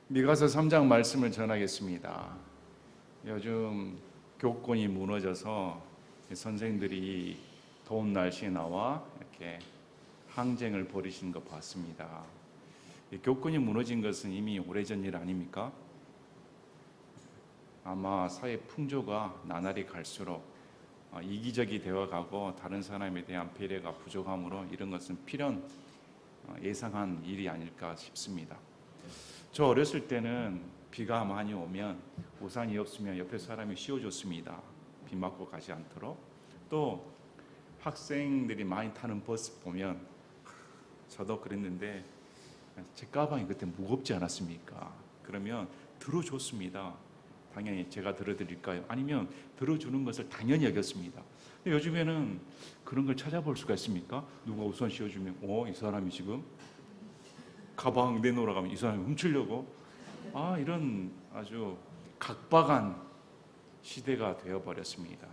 미가서 3장 말씀을 전하겠습니다. 요즘 교권이 무너져서 선생들이 더운 날씨에 나와 이렇게 항쟁을 벌이신 것 봤습니다. 교권이 무너진 것은 이미 오래전 일 아닙니까? 아마 사회 풍조가 나날이 갈수록 이기적이 되어가고 다른 사람에 대한 배려가 부족함으로 이런 것은 필연 예상한 일이 아닐까 싶습니다. 저 어렸을 때는 비가 많이 오면 우산이 없으면 옆에 사람이 씌워줬습니다. 비 맞고 가지 않도록. 또 학생들이 많이 타는 버스 보면 저도 그랬는데 제 가방이 그때 무겁지 않았습니까? 그러면 들어줬습니다. 당연히 제가 들어드릴까요? 아니면 들어주는 것을 당연히 여겼습니다. 근데 요즘에는 그런 걸 찾아볼 수가 있습니까? 누가 우산 씌워주면 이 사람이 지금 가방 내놓으러 가면 이 사람이 훔치려고 이런 아주 각박한 시대가 되어버렸습니다.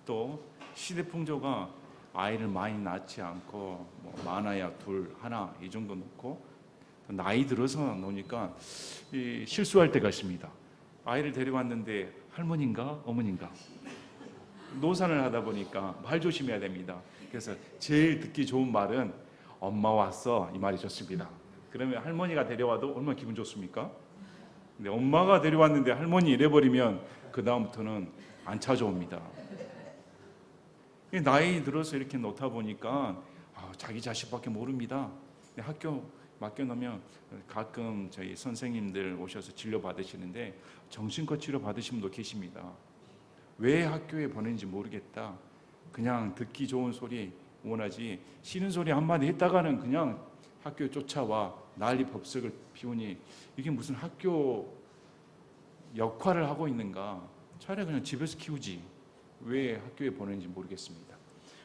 또 시대 풍조가 아이를 많이 낳지 않고 많아야 둘, 하나 이 정도 놓고 나이 들어서 노니까 실수할 때가 있습니다. 아이를 데려왔는데 할머니인가 어머니인가 노산을 하다 보니까 말 조심해야 됩니다. 그래서 제일 듣기 좋은 말은 엄마 왔어 이 말이 좋습니다. 그러면 할머니가 데려와도 얼마나 기분 좋습니까? 근데 엄마가 데려왔는데 할머니 이래버리면 그 다음부터는 안 찾아옵니다. 나이 들어서 이렇게 놓다 보니까 자기 자식밖에 모릅니다. 학교 맡겨놓으면 가끔 저희 선생님들 오셔서 진료 받으시는데 정신과 치료 받으신 분도 계십니다. 왜 학교에 보내는지 모르겠다. 그냥 듣기 좋은 소리 원하지 싫은 소리 한마디 했다가는 그냥 학교에 쫓아와 난리 법석을 피우니 이게 무슨 학교 역할을 하고 있는가. 차라리 그냥 집에서 키우지 왜 학교에 보내는지 모르겠습니다.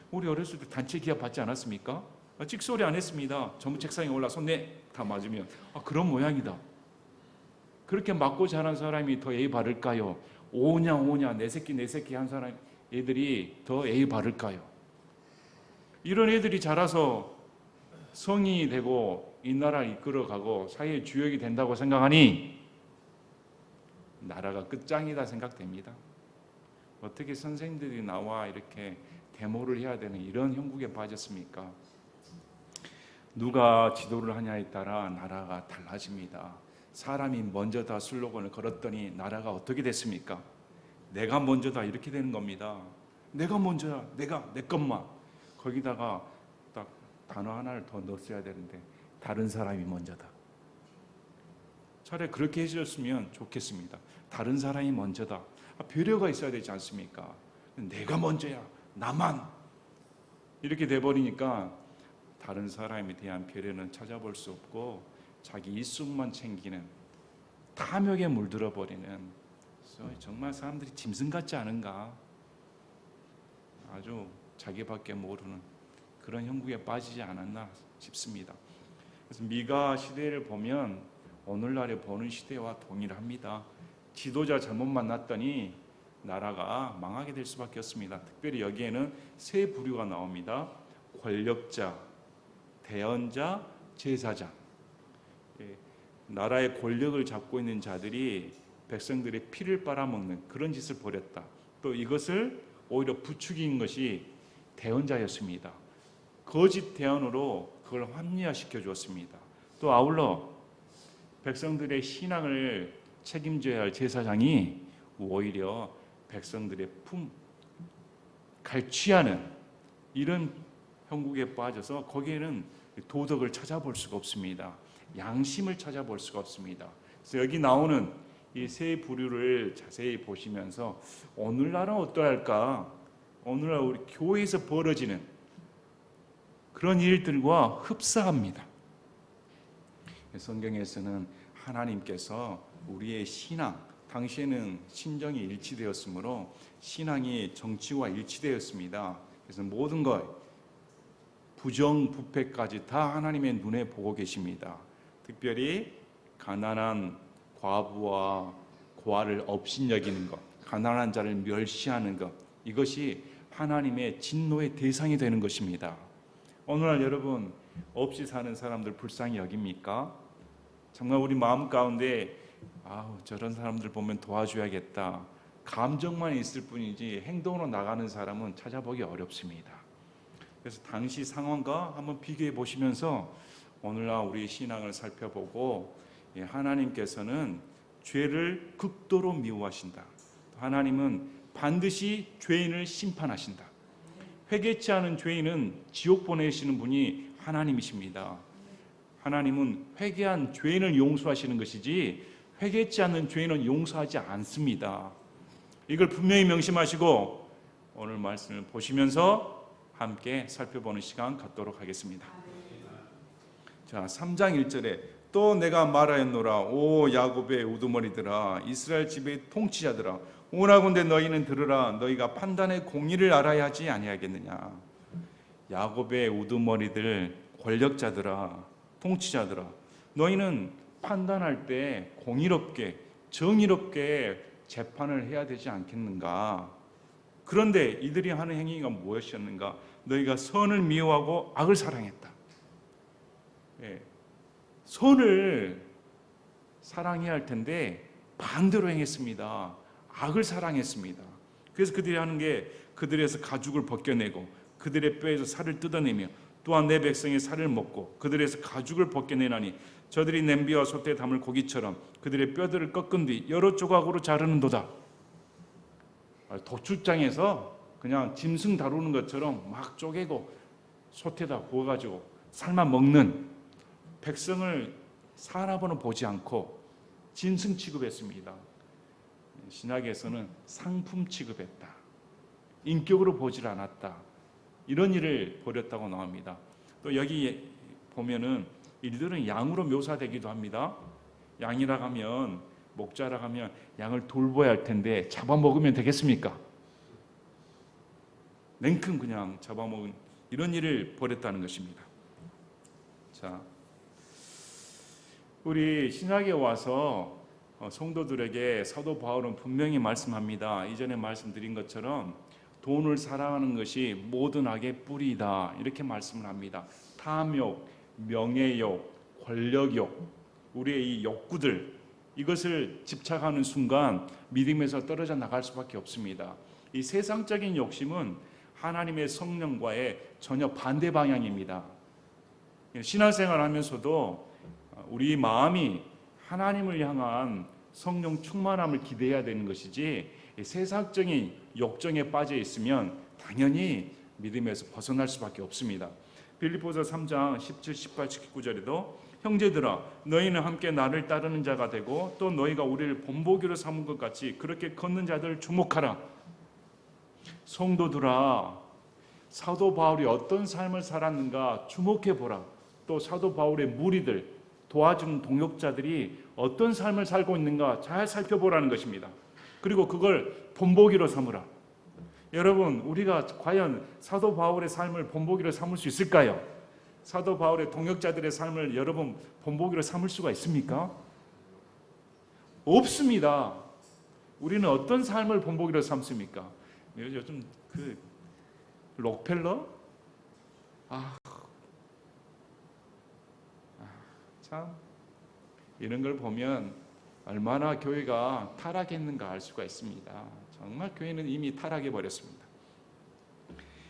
우리 어렸을 때 단체 기합 받지 않았습니까? 찍소리 안 했습니다. 전부 책상에 올라 손내 다 맞으면 그런 모양이다. 그렇게 맞고 자란 사람이 더 예의 바를까요? 오냐 내 새끼 한 사람 애들이 더 예의 바를까요? 이런 애들이 자라서 성인이 되고 이 나라를 이끌어가고 사회의 주역이 된다고 생각하니 나라가 끝장이다 생각됩니다. 어떻게 선생들이 나와 이렇게 데모를 해야 되는 이런 형국에 빠졌습니까? 누가 지도를 하냐에 따라 나라가 달라집니다. 사람이 먼저다 슬로건을 걸었더니 나라가 어떻게 됐습니까? 내가 먼저다 이렇게 되는 겁니다. 내가 먼저야. 내 것만. 거기다가 딱 단어 하나를 더 넣었어야 되는데 다른 사람이 먼저다. 차라리 그렇게 해주셨으면 좋겠습니다. 다른 사람이 먼저다. 배려가 있어야 되지 않습니까? 내가 먼저야. 나만. 이렇게 돼버리니까 다른 사람에 대한 배려는 찾아볼 수 없고 자기 이익만 챙기는 탐욕에 물들어 버리는 정말 사람들이 짐승 같지 않은가. 아주 자기밖에 모르는 그런 형국에 빠지지 않았나 싶습니다. 그래서 미가 시대를 보면 오늘날에 보는 시대와 동일합니다. 지도자 잘못 만났더니 나라가 망하게 될 수밖에 없습니다. 특별히 여기에는 세 부류가 나옵니다. 권력자, 대언자, 제사장. 나라의 권력을 잡고 있는 자들이 백성들의 피를 빨아먹는 그런 짓을 벌였다. 또 이것을 오히려 부추긴 것이 대언자였습니다. 거짓 대언으로 그걸 합리화시켜 주었습니다. 또 아울러 백성들의 신앙을 책임져야 할 제사장이 오히려 백성들의 갈취하는 이런 형국에 빠져서 거기에는 도덕을 찾아볼 수가 없습니다. 양심을 찾아볼 수가 없습니다. 그래서 여기 나오는 이 세 부류를 자세히 보시면서 오늘날은 어떠할까? 오늘날 우리 교회에서 벌어지는 그런 일들과 흡사합니다. 성경에서는 하나님께서 우리의 신앙, 당시에는 신정이 일치되었으므로 신앙이 정치와 일치되었습니다. 그래서 모든 것 부정, 부패까지 다 하나님의 눈에 보고 계십니다. 특별히 가난한 과부와 고아를 업신여기는 것, 가난한 자를 멸시하는 것, 이것이 하나님의 진노의 대상이 되는 것입니다. 오늘날 여러분 없이 사는 사람들 불쌍히 여깁니까? 정말 우리 마음 가운데 저런 사람들 보면 도와줘야겠다 감정만 있을 뿐이지 행동으로 나가는 사람은 찾아보기 어렵습니다. 그래서 당시 상황과 한번 비교해 보시면서 오늘날 우리 신앙을 살펴보고 하나님께서는 죄를 극도로 미워하신다. 하나님은 반드시 죄인을 심판하신다. 회개치 않은 죄인은 지옥 보내시는 분이 하나님이십니다. 하나님은 회개한 죄인을 용서하시는 것이지 회개치 않는 죄인은 용서하지 않습니다. 이걸 분명히 명심하시고 오늘 말씀을 보시면서 함께 살펴보는 시간 갖도록 하겠습니다. 자, 3장 1절에 또 내가 말하였노라 오 야곱의 우두머리들아 이스라엘 집의 통치자들아 오나건대 너희는 들으라 너희가 판단의 공의를 알아야 하지 아니하겠느냐. 야곱의 우두머리들 권력자들아 통치자들아 너희는 판단할 때 공의롭게 정의롭게 재판을 해야 되지 않겠는가. 그런데 이들이 하는 행위가 무엇이었는가. 너희가 선을 미워하고 악을 사랑했다. 선을 사랑해야 할 텐데 반대로 행했습니다. 악을 사랑했습니다. 그래서 그들이 하는 게 그들에서 가죽을 벗겨내고 그들의 뼈에서 살을 뜯어내며 또한 내 백성의 살을 먹고 그들에서 가죽을 벗겨내나니 저들이 냄비와 솥에 담을 고기처럼 그들의 뼈들을 꺾은 뒤 여러 조각으로 자르는도다. 도축장에서 그냥 짐승 다루는 것처럼 막 쪼개고 솥에다 구워가지고 삶아 먹는 백성을 사람으로 보지 않고 짐승 취급했습니다. 신약에서는 상품 취급했다. 인격으로 보질 않았다. 이런 일을 벌였다고 나옵니다. 또 여기 보면은 이들은 양으로 묘사되기도 합니다. 양이라 하면 목자라 하면 양을 돌봐야 할 텐데 잡아먹으면 되겠습니까? 냉큼 그냥 잡아먹은 이런 일을 벌였다는 것입니다. 자, 우리 신약에 와서 성도들에게 사도 바울은 분명히 말씀합니다. 이전에 말씀드린 것처럼 돈을 사랑하는 것이 모든 악의 뿌리이다 이렇게 말씀을 합니다. 탐욕, 명예욕, 권력욕, 우리의 이 욕구들 이것을 집착하는 순간 믿음에서 떨어져 나갈 수밖에 없습니다. 이 세상적인 욕심은 하나님의 성령과의 전혀 반대 방향입니다. 신앙생활하면서도 우리 마음이 하나님을 향한 성령 충만함을 기대해야 되는 것이지 세상적인 욕정에 빠져 있으면 당연히 믿음에서 벗어날 수밖에 없습니다. 빌립보서 3장 17, 18, 19절에도 형제들아 너희는 함께 나를 따르는 자가 되고 또 너희가 우리를 본보기로 삼은 것 같이 그렇게 걷는 자들을 주목하라. 성도들아 사도 바울이 어떤 삶을 살았는가 주목해 보라. 또 사도 바울의 무리들 도와주는 동역자들이 어떤 삶을 살고 있는가 잘 살펴보라는 것입니다. 그리고 그걸 본보기로 삼으라. 여러분 우리가 과연 사도 바울의 삶을 본보기로 삼을 수 있을까요? 사도 바울의 동역자들의 삶을 여러분 본보기로 삼을 수가 있습니까? 없습니다. 우리는 어떤 삶을 본보기로 삼습니까? 요즘 그 록펠러? 참 이런 걸 보면 얼마나 교회가 타락했는가 알 수가 있습니다. 정말 교회는 이미 타락해 버렸습니다.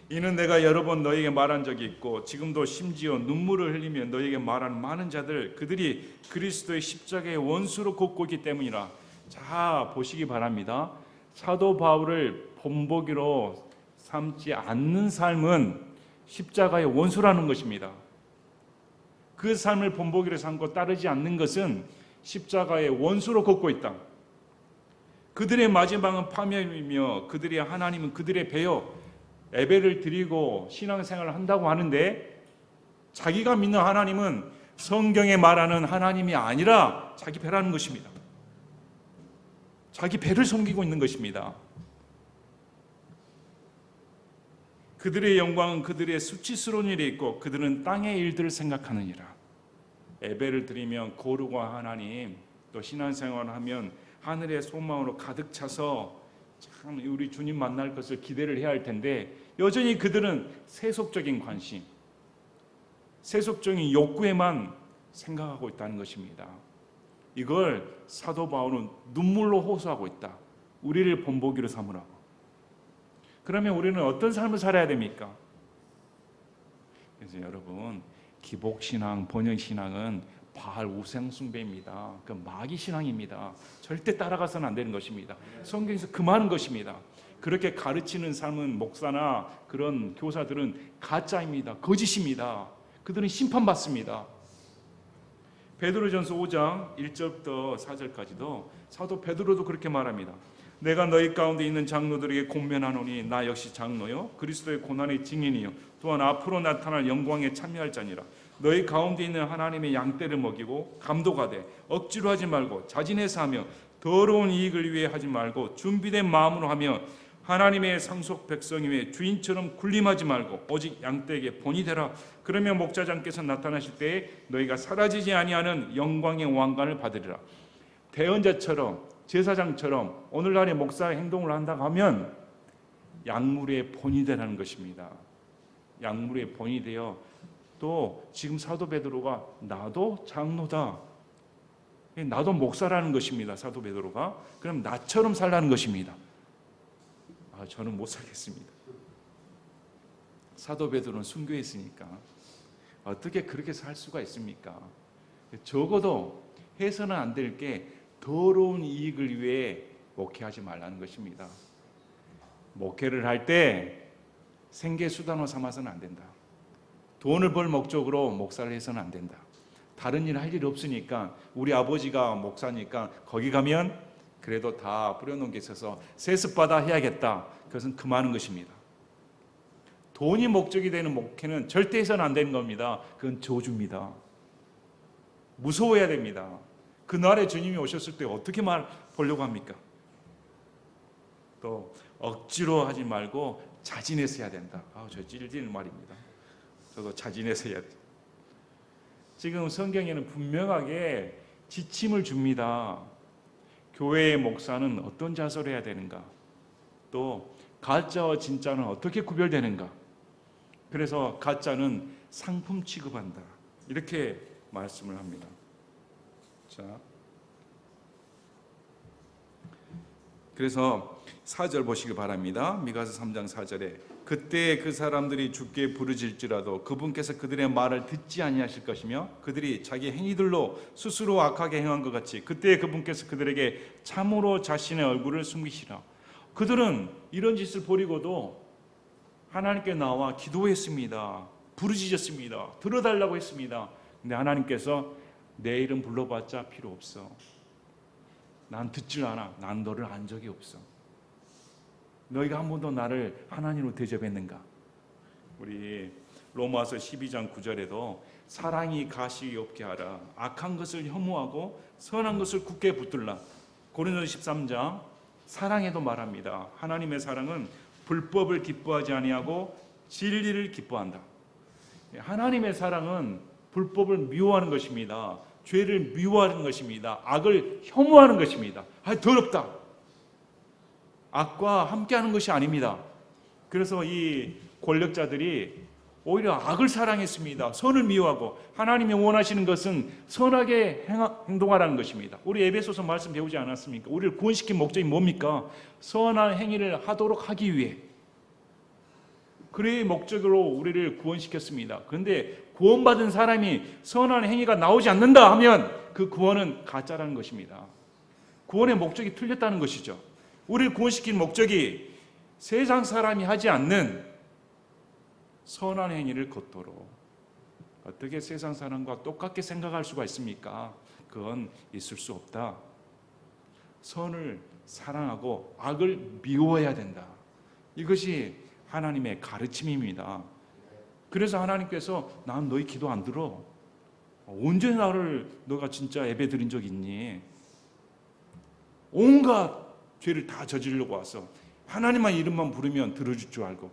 이는 내가 여러 번 너에게 말한 적이 있고 지금도 심지어 눈물을 흘리며 너에게 말하는 많은 자들 그들이 그리스도의 십자가의 원수로 걷고 있기 때문이라. 자 보시기 바랍니다. 사도 바울을 본보기로 삼지 않는 삶은 십자가의 원수라는 것입니다. 그 삶을 본보기로 삼고 따르지 않는 것은 십자가의 원수로 걷고 있다. 그들의 마지막은 파멸이며 그들의 하나님은 그들의 배요 예배를 드리고 신앙생활을 한다고 하는데 자기가 믿는 하나님은 성경에 말하는 하나님이 아니라 자기 배라는 것입니다. 자기 배를 섬기고 있는 것입니다. 그들의 영광은 그들의 수치스러운 일에 있고 그들은 땅의 일들을 생각하느니라. 예배를 드리면 거룩한 하나님 또 신앙생활을 하면 하늘의 소망으로 가득 차서 참 우리 주님 만날 것을 기대를 해야 할 텐데 여전히 그들은 세속적인 관심, 세속적인 욕구에만 생각하고 있다는 것입니다. 이걸 사도 바울은 눈물로 호소하고 있다. 우리를 본보기로 삼으라고. 그러면 우리는 어떤 삶을 살아야 됩니까? 그래서 여러분, 기복신앙, 번영신앙은 바알 우상숭배입니다. 그 마귀신앙입니다. 절대 따라가서는 안 되는 것입니다. 성경에서 금하는 것입니다. 그렇게 가르치는 삶은 목사나 그런 교사들은 가짜입니다. 거짓입니다. 그들은 심판받습니다. 베드로전서 5장 1절부터 4절까지도 사도 베드로도 그렇게 말합니다. 내가 너희 가운데 있는 장로들에게 권면하노니 나 역시 장로요 그리스도의 고난의 증인이요 또한 앞으로 나타날 영광에 참여할 자니라. 너희 가운데 있는 하나님의 양떼를 먹이고 감독하되 억지로 하지 말고 자진해서 하며 더러운 이익을 위해 하지 말고 준비된 마음으로 하며 하나님의 상속 백성임에 주인처럼 군림하지 말고 오직 양떼에게 본이 되라. 그러면 목자장께서 나타나실 때에 너희가 사라지지 아니하는 영광의 왕관을 받으리라. 대언자처럼 제사장처럼 오늘날의 목사 행동을 한다고 하면 약물의 본이 되라는 것입니다. 약물의 본이 되어 또 지금 사도 베드로가 나도 장로다, 나도 목사라는 것입니다. 사도 베드로가 그럼 나처럼 살라는 것입니다. 저는 못 살겠습니다. 사도 베드로는 순교했으니까 어떻게 그렇게 살 수가 있습니까? 적어도 해서는 안 될 게 더러운 이익을 위해 목회하지 말라는 것입니다. 목회를 할 때 생계 수단으로 삼아서는 안 된다. 돈을 벌 목적으로 목사를 해서는 안 된다. 다른 일 할 일 없으니까 우리 아버지가 목사니까 거기 가면 그래도 다 뿌려놓은 게 있어서 세습받아 해야겠다. 그것은 금하는 것입니다. 돈이 목적이 되는 목회는 절대 해서는 안 되는 겁니다. 그건 저주입니다. 무서워해야 됩니다. 그날에 주님이 오셨을 때 어떻게 말 보려고 합니까? 또 억지로 하지 말고 자진해서 해야 된다. 저 찔리는 말입니다. 저도 자진해서 해야 돼요. 지금 성경에는 분명하게 지침을 줍니다. 교회의 목사는 어떤 자세로 해야 되는가? 또 가짜와 진짜는 어떻게 구별되는가? 그래서 가짜는 상품 취급한다. 이렇게 말씀을 합니다. 자, 그래서 4절 보시기 바랍니다. 미가서 3장 4절에 그때 그 사람들이 주께 부르질지라도 그분께서 그들의 말을 듣지 아니하실 것이며 그들이 자기 행위들로 스스로 악하게 행한 것 같이 그때 그분께서 그들에게 참으로 자신의 얼굴을 숨기시라. 그들은 이런 짓을 벌이고도 하나님께 나와 기도했습니다. 부르짖었습니다. 들어달라고 했습니다. 근데 하나님께서 내 이름 불러봤자 필요 없어. 난 듣질 않아. 난 너를 안 적이 없어. 너희가 한 번도 나를 하나님으로 대접했는가? 우리 로마서 12장 9절에도 사랑이 가시 없게 하라. 악한 것을 혐오하고 선한 것을 굳게 붙들라. 고린도서 13장 사랑에도 말합니다. 하나님의 사랑은 불법을 기뻐하지 아니하고 진리를 기뻐한다. 하나님의 사랑은 불법을 미워하는 것입니다. 죄를 미워하는 것입니다. 악을 혐오하는 것입니다. 더럽다. 악과 함께하는 것이 아닙니다. 그래서 이 권력자들이 오히려 악을 사랑했습니다. 선을 미워하고 하나님이 원하시는 것은 선하게 행동하라는 것입니다. 우리 에베소서 말씀 배우지 않았습니까? 우리를 구원시킨 목적이 뭡니까? 선한 행위를 하도록 하기 위해. 그의 목적으로 우리를 구원시켰습니다. 그런데 구원받은 사람이 선한 행위가 나오지 않는다 하면 그 구원은 가짜라는 것입니다. 구원의 목적이 틀렸다는 것이죠. 우리를 구원시킨 목적이 세상 사람이 하지 않는 선한 행위를 걷도록. 어떻게 세상 사람과 똑같게 생각할 수가 있습니까? 그건 있을 수 없다. 선을 사랑하고 악을 미워해야 된다. 이것이 하나님의 가르침입니다. 그래서 하나님께서 난 너희 기도 안 들어. 언제 나를 너가 진짜 예배 드린 적 있니? 온갖 죄를 다 저지르려고 와서 하나님만 이름만 부르면 들어줄 줄 알고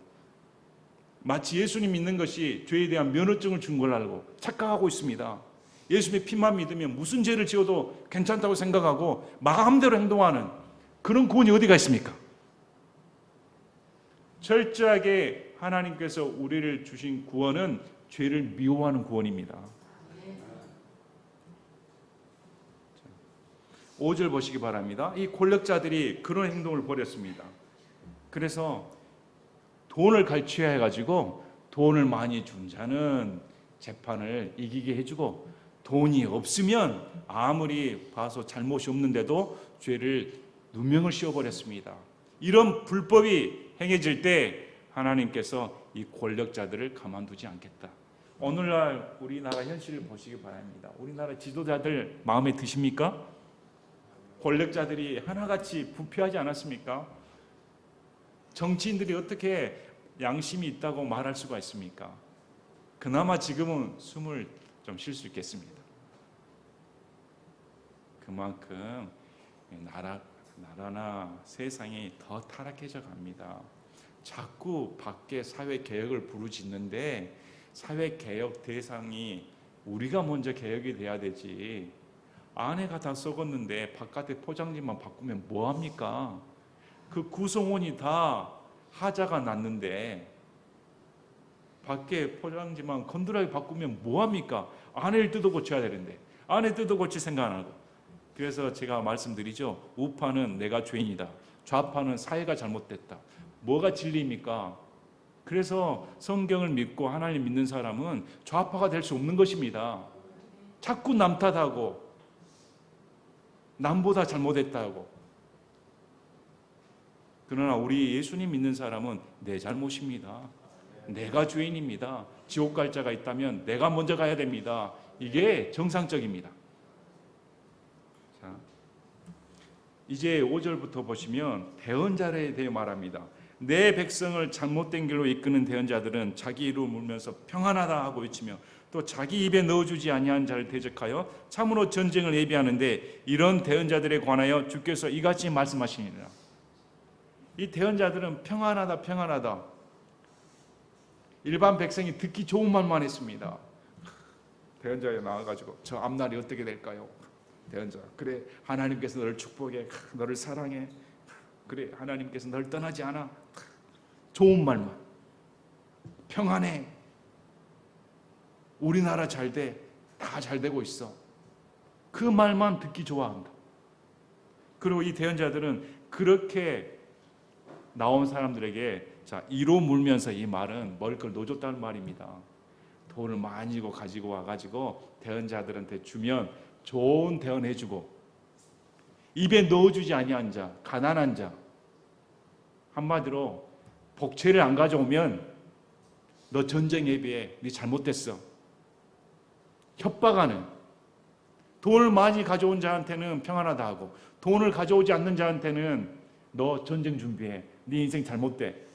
마치 예수님 믿는 것이 죄에 대한 면허증을 준 걸 알고 착각하고 있습니다. 예수님의 피만 믿으면 무슨 죄를 지어도 괜찮다고 생각하고 마음대로 행동하는 그런 구원이 어디가 있습니까? 철저하게 하나님께서 우리를 주신 구원은 죄를 미워하는 구원입니다. 5절 보시기 바랍니다. 이 권력자들이 그런 행동을 벌였습니다. 그래서 돈을 갈취해 가지고 돈을 많이 준 자는 재판을 이기게 해주고, 돈이 없으면 아무리 봐서 잘못이 없는데도 죄를 누명을 씌워버렸습니다. 이런 불법이 행해질 때 하나님께서 이 권력자들을 가만두지 않겠다. 오늘날 우리나라 현실을 보시기 바랍니다. 우리나라 지도자들 마음에 드십니까? 권력자들이 하나같이 부패하지 않았습니까? 정치인들이 어떻게 양심이 있다고 말할 수가 있습니까? 그나마 지금은 숨을 좀 쉴 수 있겠습니다. 그만큼 나라나 세상이 더 타락해져 갑니다. 자꾸 밖에 사회개혁을 부르짖는데 사회개혁 대상이 우리가 먼저 개혁이 돼야 되지. 안에가 다 썩었는데 바깥에 포장지만 바꾸면 뭐합니까? 그 구성원이 다 하자가 났는데 밖에 포장지만 건드라게 바꾸면 뭐합니까? 안에를 뜯어 고쳐야 되는데 안에 뜯어 고칠 생각 안 하고. 그래서 제가 말씀드리죠. 우파는 내가 죄인이다, 좌파는 사회가 잘못됐다. 뭐가 진리입니까? 그래서 성경을 믿고 하나님 믿는 사람은 좌파가 될 수 없는 것입니다. 자꾸 남 탓하고 남보다 잘못했다고. 그러나 우리 예수님 믿는 사람은 내 잘못입니다. 내가 죄인입니다. 지옥 갈 자가 있다면 내가 먼저 가야 됩니다. 이게 정상적입니다. 자, 이제 5절부터 보시면 대언자에 대해 말합니다. 내 백성을 잘못된 길로 이끄는 대언자들은 자기 이를 물면서 평안하다 하고 외치며 또 자기 입에 넣어주지 아니한 자를 대적하여 참으로 전쟁을 예비하는데 이런 대언자들에 관하여 주께서 이같이 말씀하시니라. 이 대언자들은 평안하다 평안하다. 일반 백성이 듣기 좋은 말만 했습니다. 대언자에 나와가지고 저 앞날이 어떻게 될까요? 대언자, 그래 하나님께서 너를 축복해, 너를 사랑해, 그래 하나님께서 널 떠나지 않아. 좋은 말만. 평안해, 우리나라 잘 돼, 다 잘 되고 있어. 그 말만 듣기 좋아한다. 그리고 이 대언자들은 그렇게 나온 사람들에게 자 이로 물면서 이 말은 먹을 걸 넣어줬다는 말입니다. 돈을 많이 가지고 와가지고 대언자들한테 주면 좋은 대언해주고, 입에 넣어주지 아니한 자, 가난한 자, 한마디로 복채를 안 가져오면 너 전쟁 예비해, 네 잘못됐어. 협박하는. 돈을 많이 가져온 자한테는 평안하다 하고, 돈을 가져오지 않는 자한테는 너 전쟁 준비해, 네 인생 잘못돼.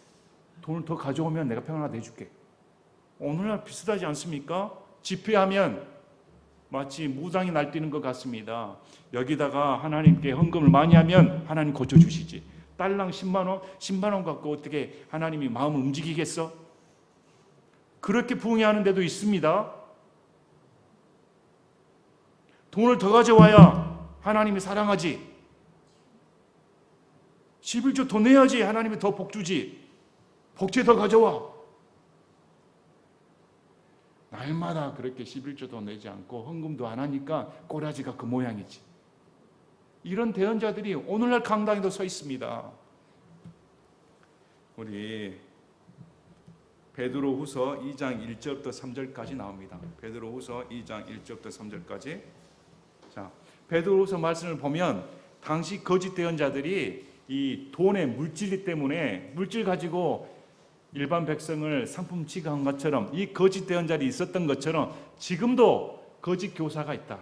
돈을 더 가져오면 내가 평안하다 해줄게. 오늘날 비슷하지 않습니까? 집회하면 마치 무당이 날뛰는 것 같습니다. 여기다가 하나님께 헌금을 많이 하면 하나님 고쳐주시지. 딸랑 10만 원 갖고 어떻게 하나님이 마음을 움직이겠어? 그렇게 부흥하는 데도 있습니다. 돈을 더 가져와야 하나님이 사랑하지. 11조 더 내야지 하나님이 더 복 주지. 복채 더 가져와. 날마다 그렇게 11조도 내지 않고 헌금도 안 하니까 꼬라지가 그 모양이지. 이런 대언자들이 오늘날 강당에도 서 있습니다. 우리 베드로후서 2장 1절부터 3절까지 나옵니다. 베드로후서 2장 1절부터 3절까지. 자, 베드로후서 말씀을 보면 당시 거짓 대언자들이 이 돈의 물질 때문에 물질 가지고 일반 백성을 상품 취급한 것처럼 이 거짓 대언자들이 있었던 것처럼 지금도 거짓 교사가 있다.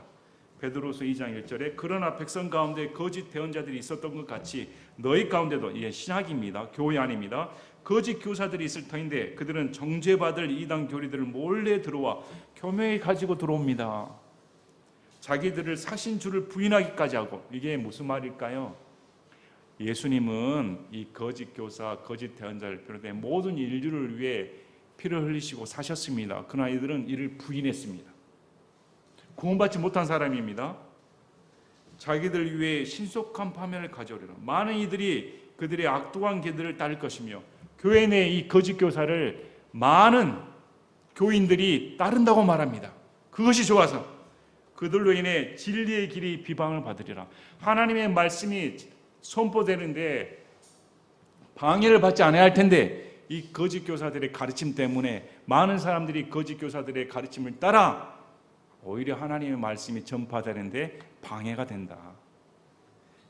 베드로서 2장 1절에 그러나 백성 가운데 거짓 대언자들이 있었던 것 같이 너희 가운데도, 이게 신약입니다. 교회 아닙니다. 거짓 교사들이 있을 터인데 그들은 정죄받을 이단 교리들을 몰래 들어와 교묘히 가지고 들어옵니다. 자기들을 사신 주를 부인하기까지 하고. 이게 무슨 말일까요? 예수님은 이 거짓 교사, 거짓 대언자를 비롯해 모든 인류를 위해 피를 흘리시고 사셨습니다. 그러나 이들은 이를 부인했습니다. 구원받지 못한 사람입니다. 자기들 위해 신속한 파멸을 가져오려는 많은 이들이 그들의 악독한 길들을 따를 것이며 교회 내 이 거짓 교사를 많은 교인들이 따른다고 말합니다. 그것이 좋아서 그들로 인해 진리의 길이 비방을 받으리라. 하나님의 말씀이 선포되는데 방해를 받지 않아야 할 텐데 이 거짓 교사들의 가르침 때문에 많은 사람들이 거짓 교사들의 가르침을 따라 오히려 하나님의 말씀이 전파되는데 방해가 된다.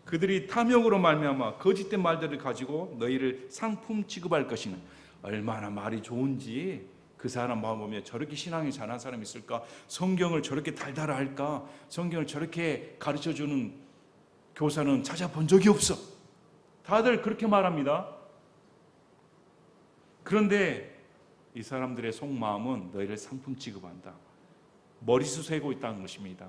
그들이 탐욕으로 말미암아 거짓된 말들을 가지고 너희를 상품 취급할 것이는 얼마나 말이 좋은지 그 사람 마음 보면 저렇게 신앙이 잘한 사람이 있을까? 성경을 저렇게 달달할까? 성경을 저렇게 가르쳐주는 교사는 찾아본 적이 없어. 다들 그렇게 말합니다. 그런데 이 사람들의 속마음은 너희를 상품 취급한다. 머리수 세고 있다는 것입니다.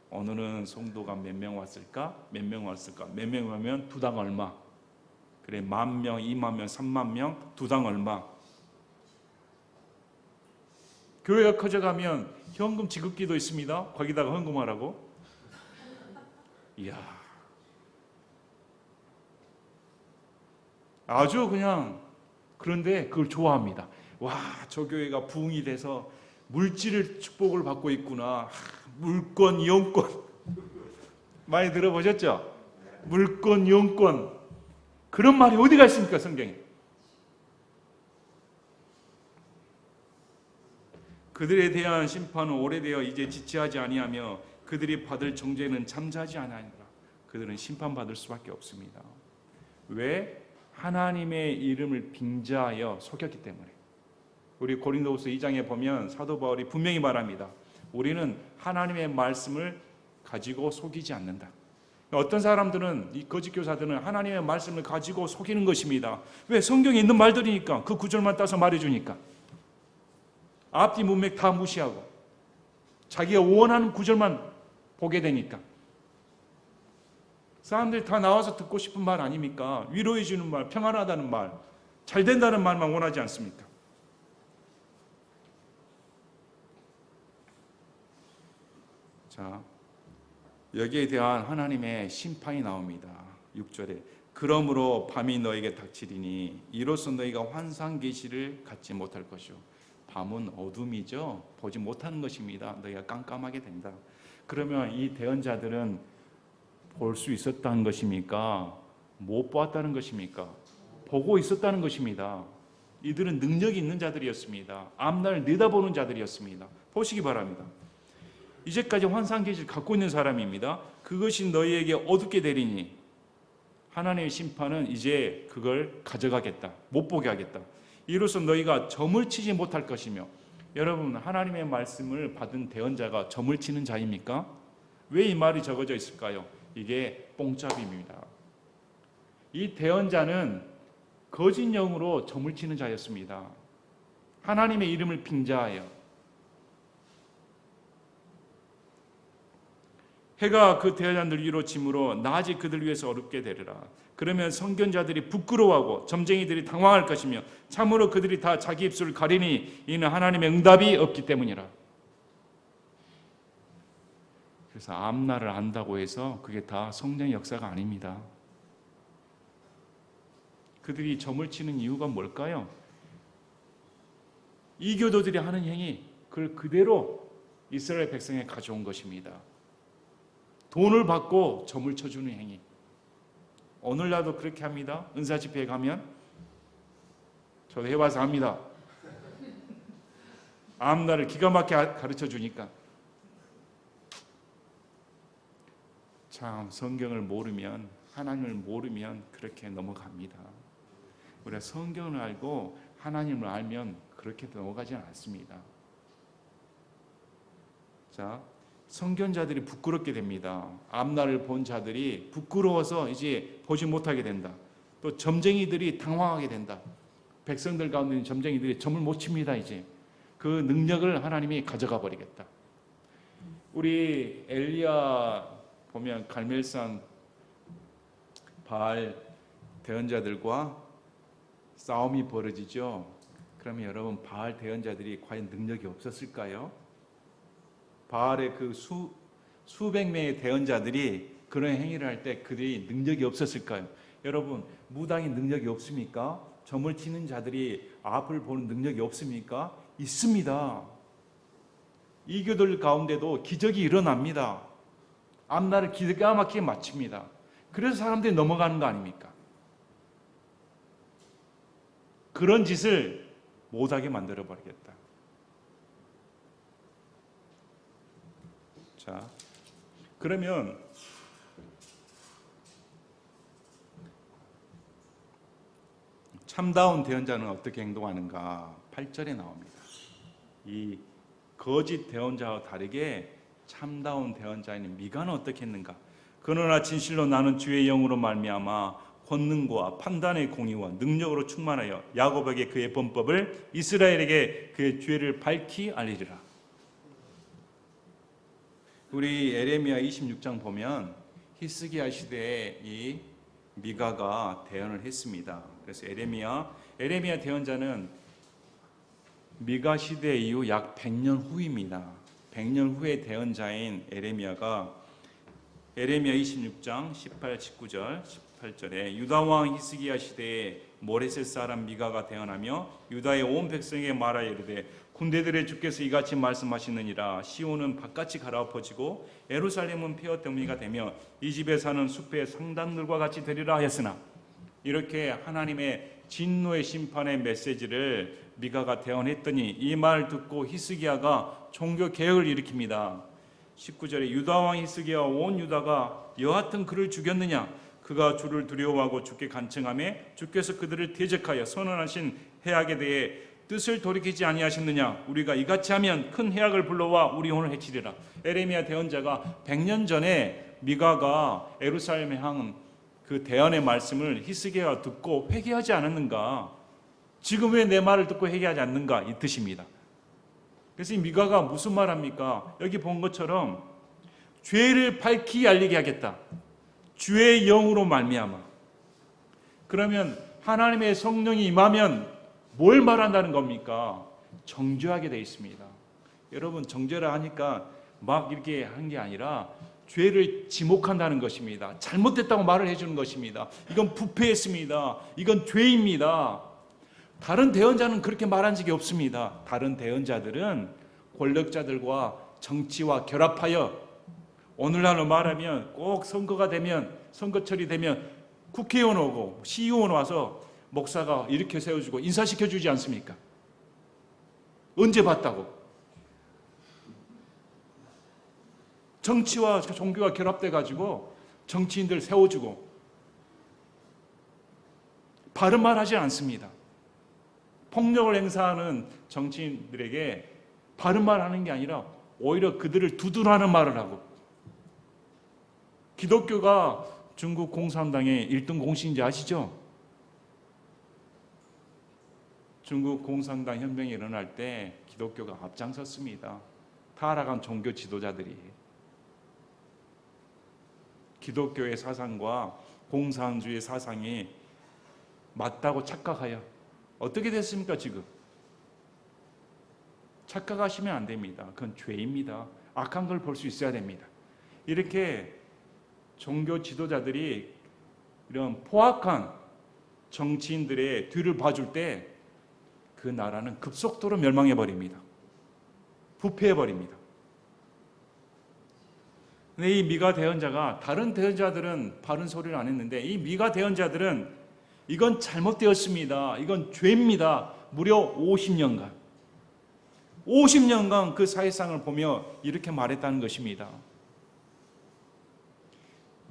오늘은 성도가 몇 명 왔을까? 몇 명 왔을까? 몇 명 오면 두당 얼마? 그래, 10,000명, 20,000명, 30,000명, 두당 얼마? 교회가 커져가면 현금 지급기도 있습니다. 거기다가 헌금하라고. 이야, 아주 그냥, 그런데 그걸 좋아합니다. 와, 저 교회가 부흥이 돼서 물질 축복을 받고 있구나. 물권, 영권 많이 들어보셨죠? 물권, 영권. 그런 말이 어디가 있습니까, 성경에? 그들에 대한 심판은 오래되어 이제 지체하지 아니하며 그들이 받을 정죄는 잠자지 아니하니라. 그들은 심판받을 수밖에 없습니다. 왜? 하나님의 이름을 빙자하여 속였기 때문에. 우리 고린도후서 2장에 보면 사도 바울이 분명히 말합니다. 우리는 하나님의 말씀을 가지고 속이지 않는다. 어떤 사람들은, 이 거짓 교사들은 하나님의 말씀을 가지고 속이는 것입니다. 왜? 성경에 있는 말들이니까. 그 구절만 따서 말해주니까. 앞뒤 문맥 다 무시하고 자기가 원하는 구절만 보게 되니까. 사람들이 다 나와서 듣고 싶은 말 아닙니까? 위로해 주는 말, 평안하다는 말, 잘 된다는 말만 원하지 않습니까? 자, 여기에 대한 하나님의 심판이 나옵니다. 6절에 그러므로 밤이 너에게 닥치리니 이로써 너희가 환상 계시를 갖지 못할 것이요. 밤은 어둠이죠. 보지 못하는 것입니다. 너희가 깜깜하게 된다. 그러면 이 대언자들은 볼 수 있었다는 것입니까? 못 보았다는 것입니까? 보고 있었다는 것입니다. 이들은 능력이 있는 자들이었습니다. 앞날 내다보는 자들이었습니다. 보시기 바랍니다. 이제까지 환상 계시를 갖고 있는 사람입니다. 그것이 너희에게 어둡게 되리니 하나님의 심판은 이제 그걸 가져가겠다. 못 보게 하겠다. 이로써 너희가 점을 치지 못할 것이며. 여러분, 하나님의 말씀을 받은 대언자가 점을 치는 자입니까? 왜 이 말이 적어져 있을까요? 이게 뽕잡입니다. 이 대언자는 거짓 영으로 점을 치는 자였습니다. 하나님의 이름을 빙자하여. 해가 그 대언자들 위로 짐으로 낮이 그들 위해서 어렵게 되리라. 그러면 선견자들이 부끄러워하고 점쟁이들이 당황할 것이며 참으로 그들이 다 자기 입술을 가리니 이는 하나님의 응답이 없기 때문이라. 그래서 앞날을 안다고 해서 그게 다 성령의 역사가 아닙니다. 그들이 점을 치는 이유가 뭘까요? 이교도들이 하는 행위, 그걸 그대로 이스라엘 백성에 가져온 것입니다. 돈을 받고 점을 쳐주는 행위. 오늘날도 그렇게 합니다. 은사 집회에 가면 저도 해봐서 합니다. 앞날을 기가 막히게 가르쳐 주니까. 참, 성경을 모르면, 하나님을 모르면 그렇게 넘어갑니다. 우리가 성경을 알고 하나님을 알면 그렇게 넘어가지 않습니다. 자, 선견자들이 부끄럽게 됩니다. 앞날을 본 자들이 부끄러워서 이제 보지 못하게 된다. 또 점쟁이들이 당황하게 된다. 백성들 가운데 있는 점쟁이들이 점을 못 칩니다. 이제 그 능력을 하나님이 가져가 버리겠다. 우리 엘리야 보면 갈멜산 바알 대언자들과 싸움이 벌어지죠. 그러면 여러분, 바알 대언자들이 과연 능력이 없었을까요? 바알의 그 수백 명의 대언자들이 그런 행위를 할 때 그들이 능력이 없었을까요? 여러분, 무당이 능력이 없습니까? 점을 치는 자들이 앞을 보는 능력이 없습니까? 있습니다. 이교들 가운데도 기적이 일어납니다. 앞날을 기가 막히게 맞춥니다. 그래서 사람들이 넘어가는 거 아닙니까? 그런 짓을 못하게 만들어버리겠다. 자, 그러면 참다운 대언자는 어떻게 행동하는가? 8절에 나옵니다. 이 거짓 대언자와 다르게 참다운 대언자인 미가는 어떻게 했는가? 그러나 진실로 나는 주의 영으로 말미암아 권능과 판단의 공의와 능력으로 충만하여 야곱에게 그의 범법을 이스라엘에게 그의 죄를 밝히 알리리라. 우리 에레미야 26장 보면 히스기야 시대에 이 미가가 대언을 했습니다. 그래서 에레미야 대언자는 미가 시대 이후 약 100년 후입니다. 100년 후의 대언자인 에레미야가 에레미야 26장 18, 19절, 18절에 유다왕 히스기야 시대에 모레셋 사람 미가가 대언하며 유다의 온 백성에게 말하여 이르되 군대들의 주께서 이같이 말씀하시느니라. 시온은 바깥이 갈아엎어지고 예루살렘은 폐허덩이가 되며 이 집에 사는 숲의 상단들과 같이 되리라 하였으나, 이렇게 하나님의 진노의 심판의 메시지를 미가가 대언했더니 이 말 듣고 히스기야가 종교 개혁을 일으킵니다. 19절에 유다왕 히스기야와 온 유다가 여하튼 그를 죽였느냐? 그가 주를 두려워하고 주께 간청하며 주께서 그들을 대적하여 선언하신 해악에 대해 뜻을 돌이키지 아니하셨느냐? 우리가 이같이 하면 큰 해악을 불러와 우리 오늘 해치리라. 에레미야 대언자가 100년 전에 미가가 예루살렘에 향한 그 대언의 말씀을 히스기야가 듣고 회개하지 않았는가? 지금 왜 내 말을 듣고 회개하지 않는가? 이 뜻입니다. 그래서 이 미가가 무슨 말합니까? 여기 본 것처럼 죄를 밝히 알리게 하겠다. 주의 영으로 말미암아. 그러면 하나님의 성령이 임하면 뭘 말한다는 겁니까? 정죄하게 되어 있습니다. 여러분, 정죄라 하니까 막 이렇게 한 게 아니라 죄를 지목한다는 것입니다. 잘못됐다고 말을 해주는 것입니다. 이건 부패했습니다. 이건 죄입니다. 다른 대언자는 그렇게 말한 적이 없습니다. 다른 대언자들은 권력자들과 정치와 결합하여 오늘날로 말하면 꼭 선거가 되면, 선거철이 되면 국회의원 오고 시의원 와서 목사가 이렇게 세워주고 인사시켜주지 않습니까? 언제 봤다고? 정치와 종교가 결합돼가지고 정치인들 세워주고 바른 말 하지 않습니다. 폭력을 행사하는 정치인들에게 바른 말 하는 게 아니라 오히려 그들을 두둔하는 말을 하고, 기독교가 중국 공산당의 1등 공신인지 아시죠? 중국 공산당 혁명이 일어날 때 기독교가 앞장섰습니다. 타락한 종교 지도자들이 기독교의 사상과 공산주의 사상이 맞다고 착각하여 어떻게 됐습니까? 지금 착각하시면 안 됩니다. 그건 죄입니다. 악한 걸 볼 수 있어야 됩니다. 이렇게 종교 지도자들이 이런 포악한 정치인들의 뒤를 봐줄 때 그 나라는 급속도로 멸망해버립니다. 부패해버립니다. 근데 이 미가 대언자가, 다른 대언자들은 바른 소리를 안 했는데 이 미가 대언자들은 이건 잘못되었습니다. 이건 죄입니다. 무려 50년간 그 사회상을 보며 이렇게 말했다는 것입니다.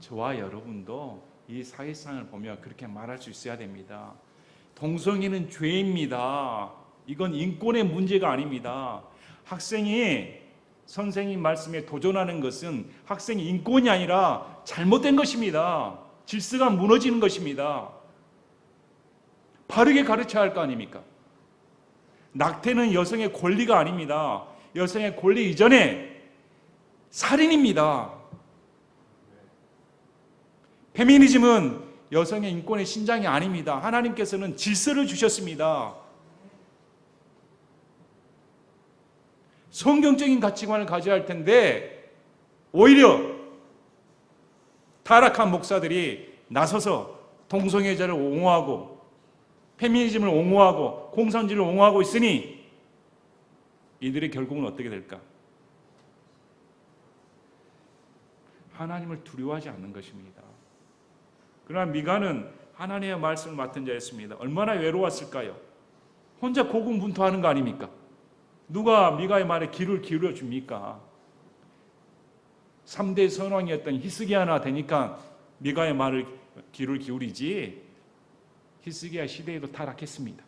저와 여러분도 이 사회상을 보며 그렇게 말할 수 있어야 됩니다. 동성애는 죄입니다. 이건 인권의 문제가 아닙니다. 학생이 선생님 말씀에 도전하는 것은 학생의 인권이 아니라 잘못된 것입니다. 질서가 무너지는 것입니다. 바르게 가르쳐야 할 거 아닙니까? 낙태는 여성의 권리가 아닙니다. 여성의 권리 이전에 살인입니다. 페미니즘은 여성의 인권의 신장이 아닙니다. 하나님께서는 질서를 주셨습니다. 성경적인 가치관을 가져야 할 텐데 오히려 타락한 목사들이 나서서 동성애자를 옹호하고 페미니즘을 옹호하고 공산주의를 옹호하고 있으니 이들의 결국은 어떻게 될까? 하나님을 두려워하지 않는 것입니다. 그러나 미가는 하나님의 말씀을 맡은 자였습니다. 얼마나 외로웠을까요? 혼자 고군분투하는 거 아닙니까? 누가 미가의 말에 귀를 기울여 줍니까? 3대 선왕이었던 히스기야나 되니까 미가의 말을 귀를 기울이지, 히스기야 시대에도 타락했습니다.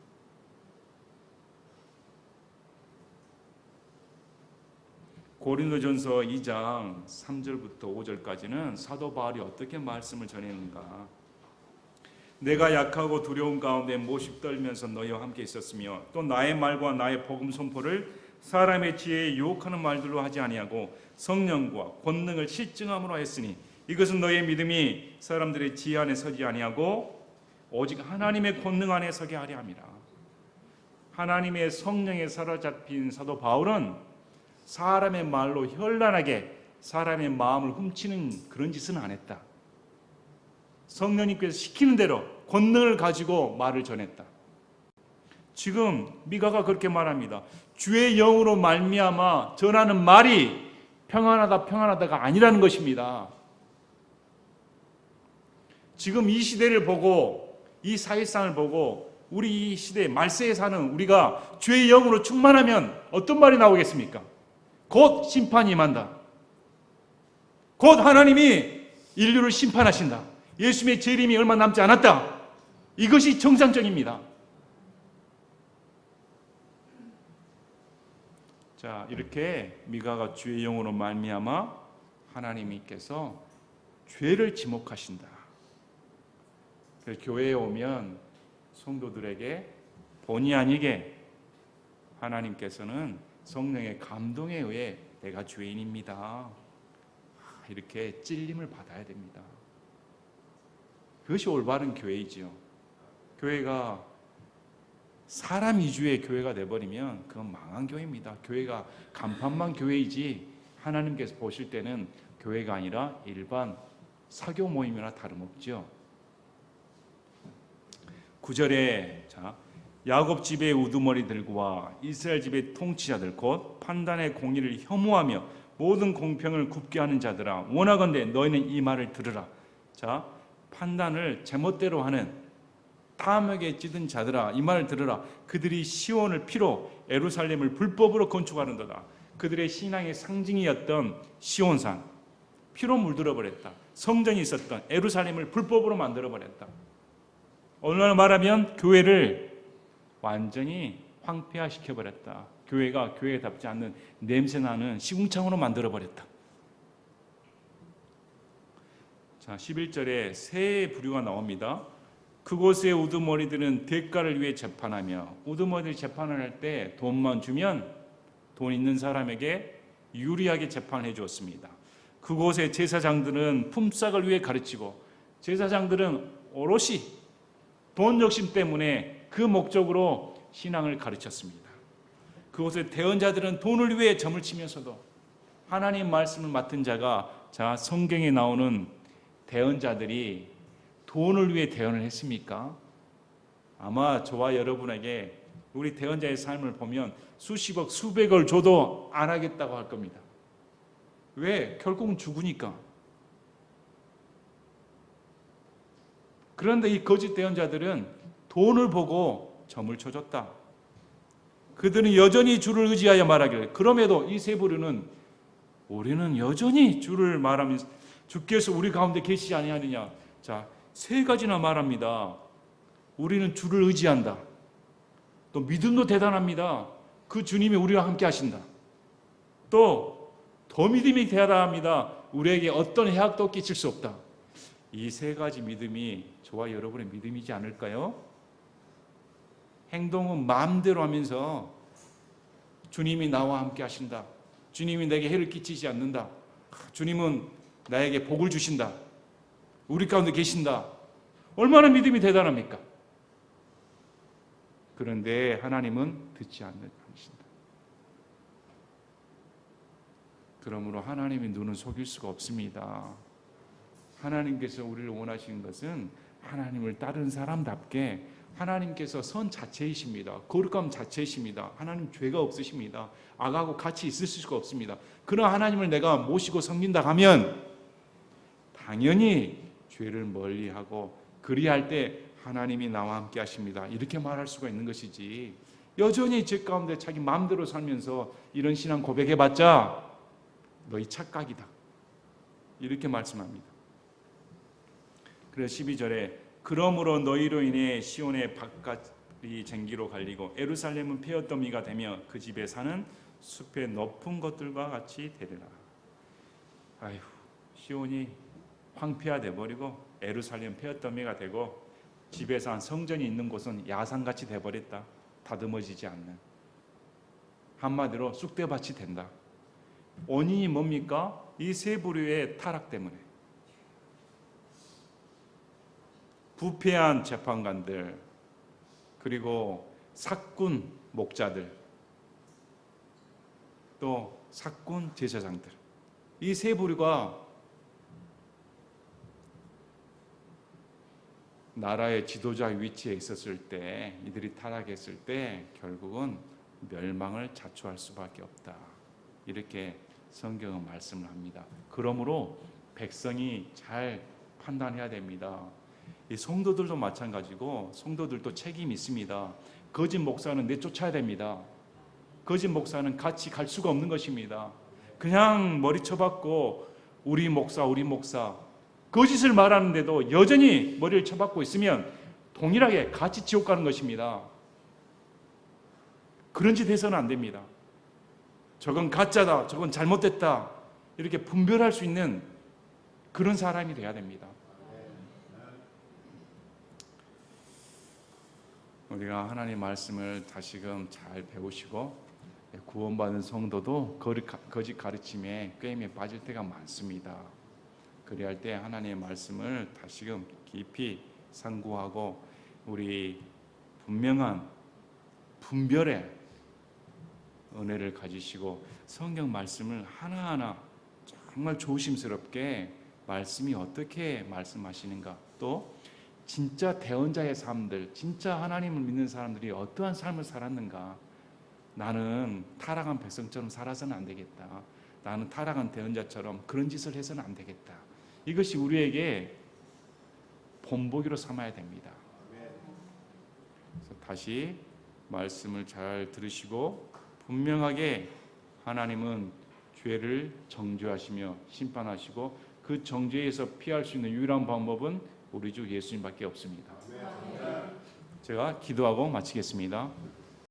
고린도전서 2장 3절부터 5절까지는 사도 바울이 어떻게 말씀을 전했는가. 내가 약하고 두려운 가운데 모십 떨면서 너희와 함께 있었으며 또 나의 말과 나의 복음 선포를 사람의 지혜에 유혹하는 말들로 하지 아니하고 성령과 권능을 실증함으로 했으니 이것은 너희의 믿음이 사람들의 지혜 안에 서지 아니하고 오직 하나님의 권능 안에 서게 하려 함이라. 하나님의 성령에 사로잡힌 사도 바울은 사람의 말로 현란하게 사람의 마음을 훔치는 그런 짓은 안 했다. 성령님께서 시키는 대로 권능을 가지고 말을 전했다. 지금 미가가 그렇게 말합니다. 주의 영으로 말미암아 전하는 말이 평안하다 평안하다가 아니라는 것입니다. 지금 이 시대를 보고 이 사회상을 보고 우리 이 시대 말세에 사는 우리가 주의 영으로 충만하면 어떤 말이 나오겠습니까? 곧 심판이 임한다. 곧 하나님이 인류를 심판하신다. 예수님의 재림이 얼마 남지 않았다. 이것이 정상적입니다. 자, 이렇게 미가가 주의 영으로 말미암아 하나님께서 죄를 지목하신다. 교회에 오면 성도들에게 본의 아니게 하나님께서는 성령의 감동에 의해 내가 죄인입니다, 이렇게 찔림을 받아야 됩니다. 그것이 올바른 교회이지요. 교회가 사람 위주의 교회가 돼버리면 그건 망한 교회입니다. 교회가 간판만 교회이지 하나님께서 보실 때는 교회가 아니라 일반 사교 모임이나 다름없죠. 9절에 야곱 집의 우두머리들과 이스라엘 집의 통치자들 곧 판단의 공의를 혐오하며 모든 공평을 굽게 하는 자들아 원하건대 너희는 이 말을 들으라. 자, 판단을 제멋대로 하는 탐욕에 찌든 자들아 이 말을 들으라. 그들이 시온을 피로 예루살렘을 불법으로 건축하는도다. 그들의 신앙의 상징이었던 시온산 피로 물들어 버렸다. 성전이 있었던 예루살렘을 불법으로 만들어 버렸다. 오늘날 말하면 교회를 완전히 황폐화시켜 버렸다. 교회가 교회답지 않는 냄새나는 시궁창으로 만들어 버렸다. 자, 11절에 새 부류가 나옵니다. 그곳의 우두머리들은 대가를 위해 재판하며, 우두머리들이 재판을 할 때 돈만 주면 돈 있는 사람에게 유리하게 재판을 해주었습니다. 그곳의 제사장들은 품삯을 위해 가르치고, 제사장들은 오롯이 돈 욕심 때문에 그 목적으로 신앙을 가르쳤습니다. 그곳의 대언자들은 돈을 위해 점을 치면서도 하나님 말씀을 맡은 자가, 자, 성경에 나오는 대언자들이 돈을 위해 대언을 했습니까? 아마 저와 여러분에게 우리 대언자의 삶을 보면 수십억, 수백을 줘도 안 하겠다고 할 겁니다. 왜? 결국은 죽으니까. 그런데 이 거짓 대언자들은 돈을 보고 점을 쳐줬다. 그들은 여전히 주를 의지하여 말하기를, 그럼에도 이 세 부류는 우리는 여전히 주를 말하면서 주께서 우리 가운데 계시지 아니하느냐. 자, 세 가지나 말합니다. 우리는 주를 의지한다. 또 믿음도 대단합니다. 그 주님이 우리와 함께 하신다. 또 더 믿음이 대단합니다. 우리에게 어떤 해악도 끼칠 수 없다. 이 세 가지 믿음이 저와 여러분의 믿음이지 않을까요? 행동은 마음대로 하면서 주님이 나와 함께 하신다. 주님이 내게 해를 끼치지 않는다. 주님은 나에게 복을 주신다. 우리 가운데 계신다. 얼마나 믿음이 대단합니까? 그런데 하나님은 듣지 않는다. 그러므로 하나님의 눈은 속일 수가 없습니다. 하나님께서 우리를 원하시는 것은 하나님을 따르는 사람답게, 하나님께서 선 자체이십니다. 거룩함 자체이십니다. 하나님 죄가 없으십니다. 악하고 같이 있을 수가 없습니다. 그런 하나님을 내가 모시고 섬긴다 하면 당연히 죄를 멀리하고 그리할 때 하나님이 나와 함께 하십니다. 이렇게 말할 수가 있는 것이지, 여전히 죄 가운데 자기 마음대로 살면서 이런 신앙 고백해봤자 너희 착각이다, 이렇게 말씀합니다. 그래서 12절에 그러므로 너희로 인해 시온의 바깥이 쟁기로 갈리고 예루살렘은 폐허더미가 되며 그 집에 사는 숲의 높은 것들과 같이 되리라. 아휴, 시온이 황폐화돼 버리고 예루살렘 폐허더미가 되고 집에 산 성전이 있는 곳은 야산같이 돼 버렸다. 다듬어지지 않는, 한마디로 쑥대밭이 된다. 원인이 뭡니까? 이 세 부류의 타락 때문에. 부패한 재판관들, 그리고 사꾼 목자들, 또 사꾼 제사장들, 이 세 부류가 나라의 지도자 위치에 있었을 때, 이들이 타락했을 때 결국은 멸망을 자초할 수밖에 없다, 이렇게 성경은 말씀을 합니다. 그러므로 백성이 잘 판단해야 됩니다. 이 성도들도 마찬가지고, 성도들도 책임이 있습니다. 거짓 목사는 내쫓아야 됩니다. 거짓 목사는 같이 갈 수가 없는 것입니다. 그냥 머리 쳐박고 우리 목사 거짓을 말하는데도 여전히 머리를 쳐박고 있으면 동일하게 같이 지옥 가는 것입니다. 그런 짓 해서는 안 됩니다. 저건 가짜다, 저건 잘못됐다, 이렇게 분별할 수 있는 그런 사람이 돼야 됩니다. 우리가 하나님 말씀을 다시금 잘 배우시고, 구원받은 성도도 거짓 가르침에 꾀임에 빠질 때가 많습니다. 그리할 때 하나님의 말씀을 다시금 깊이 상고하고 우리 분명한 분별의 은혜를 가지시고 성경 말씀을 하나하나 정말 조심스럽게 말씀이 어떻게 말씀하시는가, 또 진짜 대언자의 삶들, 진짜 하나님을 믿는 사람들이 어떠한 삶을 살았는가. 나는 타락한 백성처럼 살아서는 안 되겠다. 나는 타락한 대언자처럼 그런 짓을 해서는 안 되겠다. 이것이 우리에게 본보기로 삼아야 됩니다. 그래서 다시 말씀을 잘 들으시고 분명하게 하나님은 죄를 정죄하시며 심판하시고 그 정죄에서 피할 수 있는 유일한 방법은 우리 주 예수님밖에 없습니다. 제가 기도하고 마치겠습니다.